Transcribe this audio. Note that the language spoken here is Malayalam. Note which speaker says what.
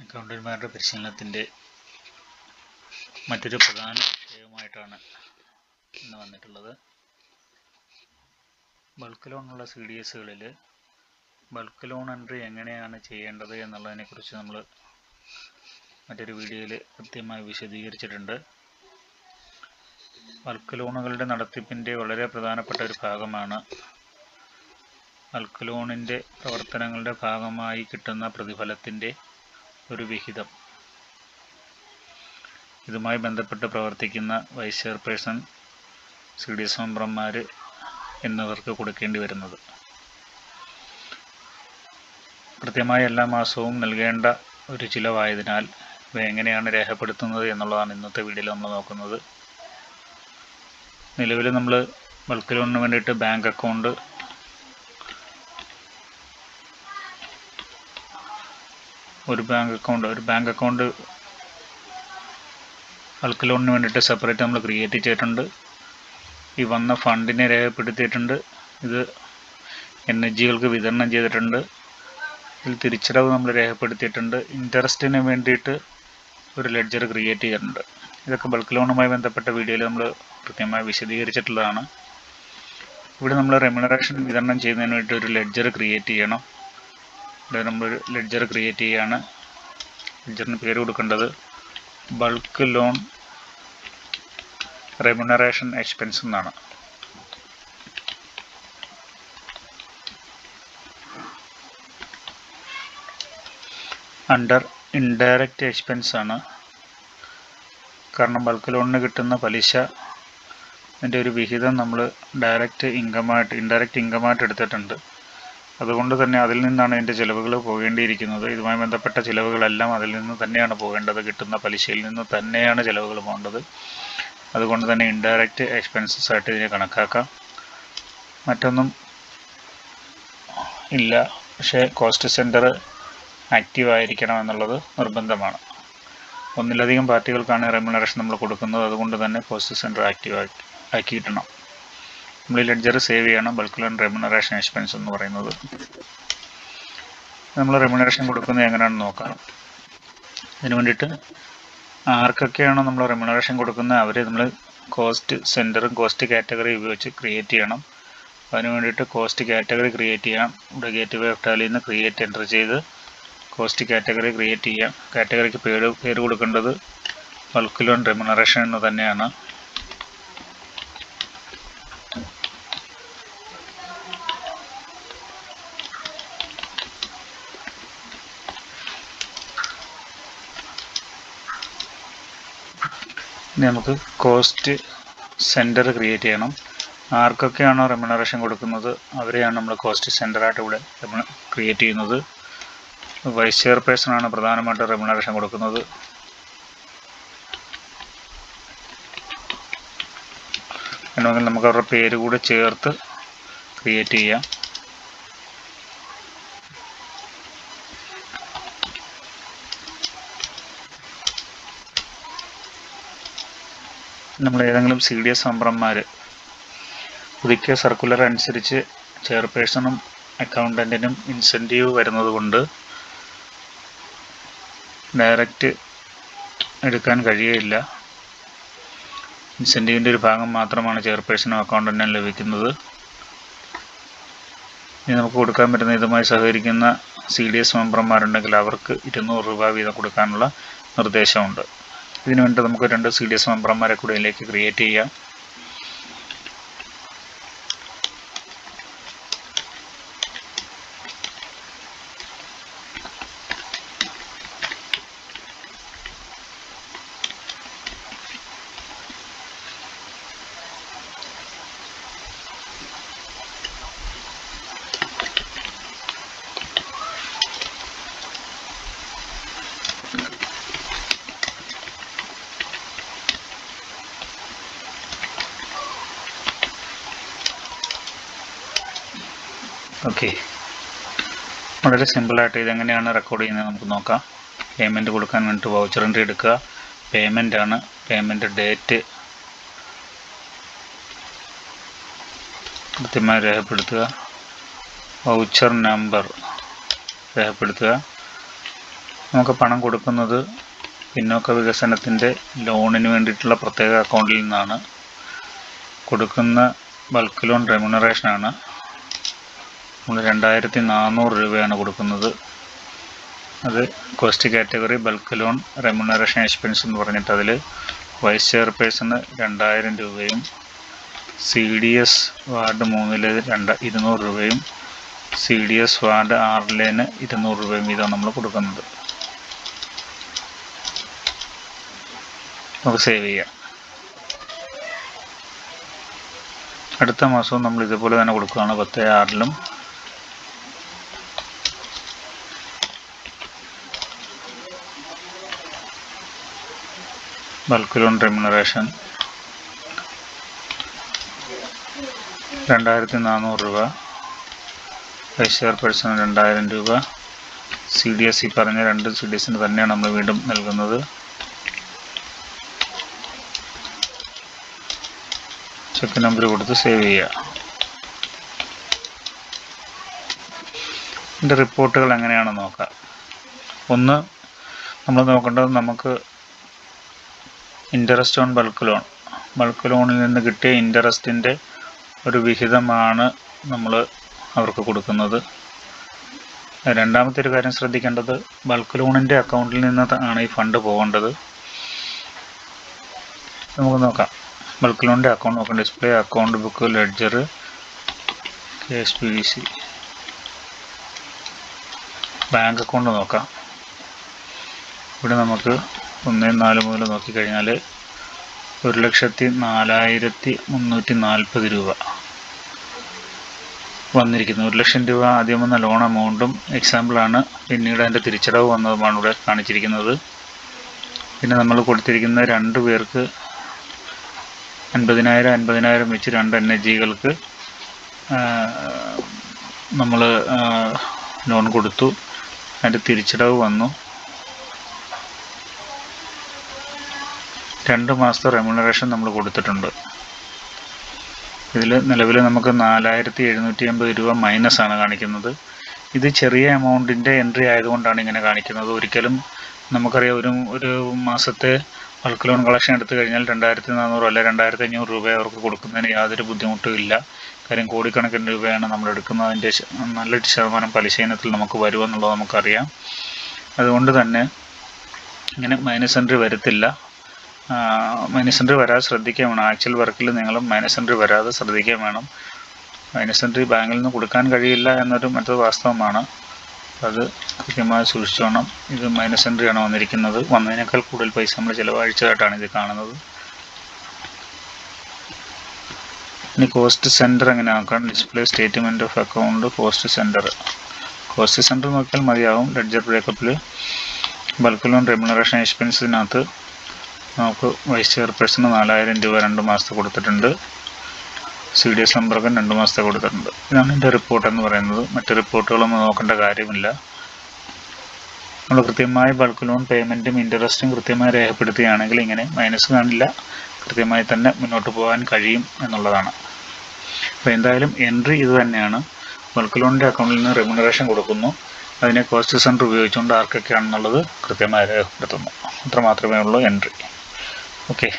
Speaker 1: അക്കൗണ്ടന്റുമാരുടെ പരിശീലനത്തിൻ്റെ മറ്റൊരു പ്രധാന വിഷയവുമായിട്ടാണ് ഇന്ന് വന്നിട്ടുള്ളത്. ബൾക്ക് ലോണുള്ള CDSകളിൽ ബൾക്ക് ലോൺ എൻട്രി എങ്ങനെയാണ് ചെയ്യേണ്ടത് എന്നുള്ളതിനെക്കുറിച്ച് നമ്മൾ മറ്റൊരു വീഡിയോയിൽ കൃത്യമായി വിശദീകരിച്ചിട്ടുണ്ട്. ബൾക്ക് ലോണുകളുടെ നടത്തിപ്പിൻ്റെ വളരെ പ്രധാനപ്പെട്ട ഒരു ഭാഗമാണ് ബൾക്ക് ലോണിൻ്റെ പ്രവർത്തനങ്ങളുടെ ഭാഗമായി കിട്ടുന്ന പ്രതിഫലത്തിൻ്റെ ഒരു വിഹിതം. ഇതുമായി ബന്ധപ്പെട്ട് പ്രവർത്തിക്കുന്ന വൈസ് ചെയർപേഴ്സൺ, CDS മെമ്പർമാർ എന്നിവർക്ക് കൊടുക്കേണ്ടി വരുന്നത്. കൃത്യമായി എല്ലാ മാസവും നൽകേണ്ട ഒരു ചിലവായതിനാൽ ഇവ എങ്ങനെയാണ് രേഖപ്പെടുത്തുന്നത് എന്നുള്ളതാണ് ഇന്നത്തെ വീഡിയോയിൽ നമ്മൾ നോക്കുന്നത്. നിലവിൽ നമ്മൾ ബൾക്ക് ലോണിന് വേണ്ടിയിട്ട് ബാങ്ക് അക്കൗണ്ട്, ഒരു ബാങ്ക് അക്കൗണ്ട് ബൾക്ക് ലോണിന് വേണ്ടിയിട്ട് സെപ്പറേറ്റ് നമ്മൾ ക്രിയേറ്റ് ചെയ്തിട്ടുണ്ട്. ഈ വന്ന ഫണ്ടിനെ രേഖപ്പെടുത്തിയിട്ടുണ്ട്. ഇത് NHGകൾക്ക് വിതരണം ചെയ്തിട്ടുണ്ട്. ഇതിൽ തിരിച്ചടവ് നമ്മൾ രേഖപ്പെടുത്തിയിട്ടുണ്ട്. ഇൻട്രസ്റ്റിന് വേണ്ടിയിട്ട് ഒരു ലെഡ്ജർ ക്രിയേറ്റ് ചെയ്തിട്ടുണ്ട്. ഇതൊക്കെ ബൾക്ക് ലോണുമായി ബന്ധപ്പെട്ട വീഡിയോയിൽ നമ്മൾ കൃത്യമായി വിശദീകരിച്ചിട്ടുള്ളതാണ്. ഇവിടെ നമ്മൾ റെമ്യൂണറേഷൻ വിതരണം ചെയ്യുന്നതിന് വേണ്ടി ഒരു ലെഡ്ജർ ക്രിയേറ്റ് ചെയ്യണം. ഇവിടെ നമ്മളൊരു ലെഡ്ജർ ക്രിയേറ്റ് ചെയ്യുകയാണ്. ലെഡ്ജറിന് പേര് കൊടുക്കേണ്ടത് ബൾക്ക് ലോൺ റെമ്യൂണറേഷൻ എക്സ്പെൻസ് എന്നാണ്. അണ്ടർ ഇൻഡയറക്റ്റ് എക്സ്പെൻസ് ആണ്. കാരണം ബൾക്ക് ലോണിന് കിട്ടുന്ന പലിശ അതിൻ്റെ ഒരു വിഹിതം നമ്മൾ ഇൻഡയറക്റ്റ് ഇൻകമായിട്ട് എടുത്തിട്ടുണ്ട്. അതുകൊണ്ട് തന്നെ അതിൽ നിന്നാണ് ഇതിൻ്റെ ചിലവുകൾ പോകേണ്ടിയിരിക്കുന്നത്. ഇതുമായി ബന്ധപ്പെട്ട ചിലവുകളെല്ലാം അതിൽ നിന്ന് തന്നെയാണ് പോകേണ്ടത്. കിട്ടുന്ന പലിശയിൽ നിന്ന് തന്നെയാണ് ചിലവുകൾ പോകേണ്ടത്. അതുകൊണ്ട് തന്നെ ഇൻഡയറക്റ്റ് എക്സ്പെൻസസ് ആയിട്ട് ഇതിനെ കണക്കാക്കാം. മറ്റൊന്നും ഇല്ല. പക്ഷേ കോസ്റ്റ് സെൻറ്റർ ആക്റ്റീവ് ആയിരിക്കണം എന്നുള്ളത് നിർബന്ധമാണ്. ഒന്നിലധികം പാർട്ടികൾക്കാണ് റെമ്യൂണറേഷൻ നമ്മൾ കൊടുക്കുന്നത്. അതുകൊണ്ട് തന്നെ കോസ്റ്റ് സെൻറ്റർ ആക്റ്റീവ് ആക്കിയിടണം. നമ്മൾ ഈ ലെഡ്ജർ സേവ് ചെയ്യണം. ബൾക്ക് ലോൺ റെമ്യൂണറേഷൻ എക്സ്പെൻസ് എന്ന് പറയുന്നത്. നമ്മൾ റെമ്യൂണറേഷൻ കൊടുക്കുന്നത് എങ്ങനെയാണെന്ന് നോക്കാം. അതിന് വേണ്ടിയിട്ട് ആർക്കൊക്കെയാണോ നമ്മൾ റെമ്യൂണറേഷൻ കൊടുക്കുന്നത് അവരെ നമ്മൾ കോസ്റ്റ് സെൻറ്ററും കോസ്റ്റ് കാറ്റഗറി ഉപയോഗിച്ച് ക്രിയേറ്റ് ചെയ്യണം. അതിന് വേണ്ടിയിട്ട് കോസ്റ്റ് കാറ്റഗറി ക്രിയേറ്റ് ചെയ്യാം. ഇവിടെ ഗേറ്റ്വേ ഓഫ് ടാലിയിൽ നിന്ന് ക്രിയേറ്റ് എൻ്റർ ചെയ്ത് കോസ്റ്റ് കാറ്റഗറി ക്രിയേറ്റ് ചെയ്യാം. കാറ്റഗറിക്ക് പേര് കൊടുക്കേണ്ടത് ബൾക്ക് ലോൺ റെമ്യൂണറേഷൻ എന്ന് തന്നെയാണ്. ഇനി നമുക്ക് കോസ്റ്റ് സെൻറ്റർ ക്രിയേറ്റ് ചെയ്യണം. ആർക്കൊക്കെയാണോ റെമ്യൂണറേഷൻ കൊടുക്കുന്നത് അവരെയാണ് നമ്മൾ കോസ്റ്റ് സെൻറ്ററായിട്ട് ഇവിടെ ക്രിയേറ്റ് ചെയ്യുന്നത്. വൈസ് ചെയർപേഴ്സൺ ആണ് പ്രധാനമായിട്ട് റെമ്യൂണറേഷൻ കൊടുക്കുന്നത്. വേണമെങ്കിൽ നമുക്ക് അവരുടെ പേര് കൂടെ ചേർത്ത് ക്രിയേറ്റ് ചെയ്യാം. നമ്മൾ ഏതെങ്കിലും CDS മെമ്പർമാർ പുതുക്കിയ സർക്കുലർ അനുസരിച്ച് ചെയർപേഴ്സണും അക്കൗണ്ടൻറ്റിനും ഇൻസെൻറ്റീവ് വരുന്നത് കൊണ്ട് ഡയറക്റ്റ് എടുക്കാൻ കഴിയില്ല. ഇൻസെൻറ്റീവിൻ്റെ ഒരു ഭാഗം മാത്രമാണ് ചെയർപേഴ്സണും അക്കൗണ്ടൻറ്റിനും ലഭിക്കുന്നത്. ഇനി നമുക്ക് കൊടുക്കാൻ പറ്റുന്ന ഇതുമായി സഹകരിക്കുന്ന CDS മെമ്പർമാരുണ്ടെങ്കിൽ അവർക്ക് 200 രൂപ വീതം കൊടുക്കാനുള്ള നിർദ്ദേശമുണ്ട്. ഇതിനു വേണ്ടി നമുക്ക് 2 CDS മെമ്പർമാരെ കൂടെ ഇതിലേക്ക് ക്രിയേറ്റ് ചെയ്യാം. ഓക്കെ, വളരെ സിമ്പിളായിട്ട് ഇതെങ്ങനെയാണ് റെക്കോർഡ് ചെയ്യുന്നത് നമുക്ക് നോക്കാം. പേയ്മെൻറ്റ് കൊടുക്കാൻ വേണ്ടിയിട്ട് വൗച്ചർ എൻട്രി എടുക്കുക. പേയ്മെൻ്റ് ആണ്. പേയ്മെൻറ്റ് ഡേറ്റ് കൃത്യമായി രേഖപ്പെടുത്തുക. വൗച്ചർ നമ്പർ രേഖപ്പെടുത്തുക. നമുക്ക് പണം കൊടുക്കുന്നത് പിന്നോക്ക വികസനത്തിൻ്റെ ലോണിന് വേണ്ടിയിട്ടുള്ള പ്രത്യേക അക്കൗണ്ടിൽ നിന്നാണ്. കൊടുക്കുന്ന ബൾക്ക് ലോൺ റെമ്യൂണറേഷനാണ്. നമ്മൾ 2400 രൂപയാണ് കൊടുക്കുന്നത്. അത് cost category bulk loan remuneration expense എന്ന് പറഞ്ഞിട്ട് അതിൽ വൈസ് ചെയർപേഴ്സണ് 2000 രൂപയും CDS വാർഡ് 3 200 രൂപയും CDS വാർഡ് 6 200 രൂപയും വീതം നമ്മൾ കൊടുക്കുന്നത്. നമുക്ക് സേവ് ചെയ്യാം. അടുത്ത മാസവും നമ്മൾ ഇതുപോലെ തന്നെ കൊടുക്കുകയാണ്. 10/6 ബൾക്ക് ലോൺ റെമ്യൂണറേഷൻ 2400 രൂപ, വൈസ് ചെയർപേഴ്സൺ 2000 രൂപ, CDS ഈ പറഞ്ഞ 2 CDSന് തന്നെയാണ് നമ്മൾ വീണ്ടും നൽകുന്നത്. ചെക്ക് നമ്പർ കൊടുത്ത് സേവ് ചെയ്യുക. ഇതിൻ്റെ റിപ്പോർട്ടുകൾ എങ്ങനെയാണെന്ന് നോക്കാം. ഒന്ന്, നമ്മൾ നോക്കേണ്ടത് നമുക്ക് ഇൻട്രസ്റ്റ് ഓൺ ബൾക്ക് ലോണിൽ നിന്ന് കിട്ടിയ ഇൻട്രസ്റ്റിൻ്റെ ഒരു വിഹിതമാണ് നമ്മൾ അവർക്ക് കൊടുക്കുന്നത്. രണ്ടാമത്തെ ഒരു കാര്യം ശ്രദ്ധിക്കേണ്ടത്, ബൾക്ക് ലോണിൻ്റെ അക്കൗണ്ടിൽ നിന്നാണ് ഈ ഫണ്ട് പോകേണ്ടത്. നമുക്ക് നോക്കാം. ബൾക്ക് ലോണിൻ്റെ അക്കൗണ്ട് നോക്കാം. Display account book ledger KSPDC bank account നോക്കാം. ഇവിടെ നമുക്ക് 1-4 മുതൽ നോക്കിക്കഴിഞ്ഞാൽ 1,04,340 രൂപ വന്നിരിക്കുന്നു. 1,00,000 രൂപ ആദ്യം വന്ന ലോൺ എമൗണ്ടും എക്സാമ്പിളാണ്. പിന്നീട് അതിൻ്റെ തിരിച്ചടവ് വന്നതുമാണ് ഇവിടെ കാണിച്ചിരിക്കുന്നത്. പിന്നെ നമ്മൾ കൊടുത്തിരിക്കുന്ന 2 പേർക്ക് 50,000 വെച്ച് 2 NHGകൾക്ക് നമ്മൾ ലോൺ കൊടുത്തു. അതിൻ്റെ തിരിച്ചടവ് വന്നു. 2 മാസത്തെ റെമ്യൂണറേഷൻ നമ്മൾ കൊടുത്തിട്ടുണ്ട്. ഇതിൽ നിലവിൽ നമുക്ക് 4,780 രൂപ മൈനസാണ് കാണിക്കുന്നത്. ഇത് ചെറിയ എമൗണ്ടിൻ്റെ എൻട്രി ആയതുകൊണ്ടാണ് ഇങ്ങനെ കാണിക്കുന്നത്. ഒരിക്കലും നമുക്കറിയാം, ഒരു മാസത്തെ ബൾക്ക് ലോൺ കളക്ഷൻ എടുത്തു കഴിഞ്ഞാൽ 2,400 അല്ലെ 2,500 രൂപ അവർക്ക് കൊടുക്കുന്നതിന് യാതൊരു ബുദ്ധിമുട്ടും ഇല്ല. കാര്യം കോടിക്കണക്കിന് രൂപയാണ് നമ്മൾ എടുക്കുന്നത്. അതിൻ്റെ നല്ലൊരു ശതമാനം പലിശ ഇനത്തിൽ നമുക്ക് വരുമെന്നുള്ളത് നമുക്കറിയാം. അതുകൊണ്ട് തന്നെ ഇങ്ങനെ മൈനസ് എൻട്രി വരത്തില്ല. മൈനസ് എൻട്രി വരാതെ ശ്രദ്ധിക്കാൻ വേണം. ആക്ച്വൽ വർക്കിൽ നിങ്ങൾ മൈനസ് എൻട്രി വരാതെ ശ്രദ്ധിക്കാൻ വേണം. മൈനസ് എൻട്രി ബാങ്കിൽ നിന്ന് കൊടുക്കാൻ കഴിയില്ല എന്നൊരു മറ്റൊരു വാസ്തവമാണ്. അത് കൃത്യമായി സൂക്ഷിച്ചോണം. ഇത് മൈനസ് എൻട്രിയാണ് വന്നിരിക്കുന്നത്. വന്നതിനേക്കാൾ കൂടുതൽ പൈസ നമ്മൾ ചിലവഴിച്ചതായിട്ടാണ് ഇത് കാണുന്നത്. ഇനി കോസ്റ്റ് സെൻറ്റർ എങ്ങനെ ആക്കാം? Display statement of account cost centre നോക്കിയാൽ മതിയാവും. ലെഡ്ജർ ബ്രേക്കപ്പിൽ ബൾക്ക് ലോൺ റെമ്യൂണറേഷൻ എക്സ്പെൻസിനകത്ത് നമുക്ക് വൈസ് ചെയർപേഴ്സണ് 4,000 രൂപ 2 മാസത്തെ കൊടുത്തിട്ടുണ്ട്. CDS നമ്പർക്ക് 2 മാസത്തെ കൊടുത്തിട്ടുണ്ട്. ഇതാണ് എൻ്റെ റിപ്പോർട്ട് എന്ന് പറയുന്നത്. മറ്റ് റിപ്പോർട്ടുകളൊന്നും നോക്കേണ്ട കാര്യമില്ല. നമ്മൾ കൃത്യമായി ബൾക്ക് ലോൺ പേയ്മെൻറ്റും ഇൻട്രസ്റ്റും കൃത്യമായി രേഖപ്പെടുത്തുകയാണെങ്കിൽ ഇങ്ങനെ മൈനസ് കാണില്ല. കൃത്യമായി തന്നെ മുന്നോട്ട് പോകാൻ കഴിയും എന്നുള്ളതാണ്. അപ്പോൾ എന്തായാലും എൻട്രി ഇത് തന്നെയാണ്. ബൾക്ക് ലോണിൻ്റെ അക്കൗണ്ടിൽ നിന്ന് റെമ്യൂണറേഷൻ കൊടുക്കുന്നു. അതിനെ കോസ്റ്റ് സെൻറ്റർ ഉപയോഗിച്ചുകൊണ്ട് ആർക്കൊക്കെയാണെന്നുള്ളത് കൃത്യമായി രേഖപ്പെടുത്തുന്നു. അത്ര മാത്രമേ ഉള്ളൂ എൻട്രി. ഓക്കെ.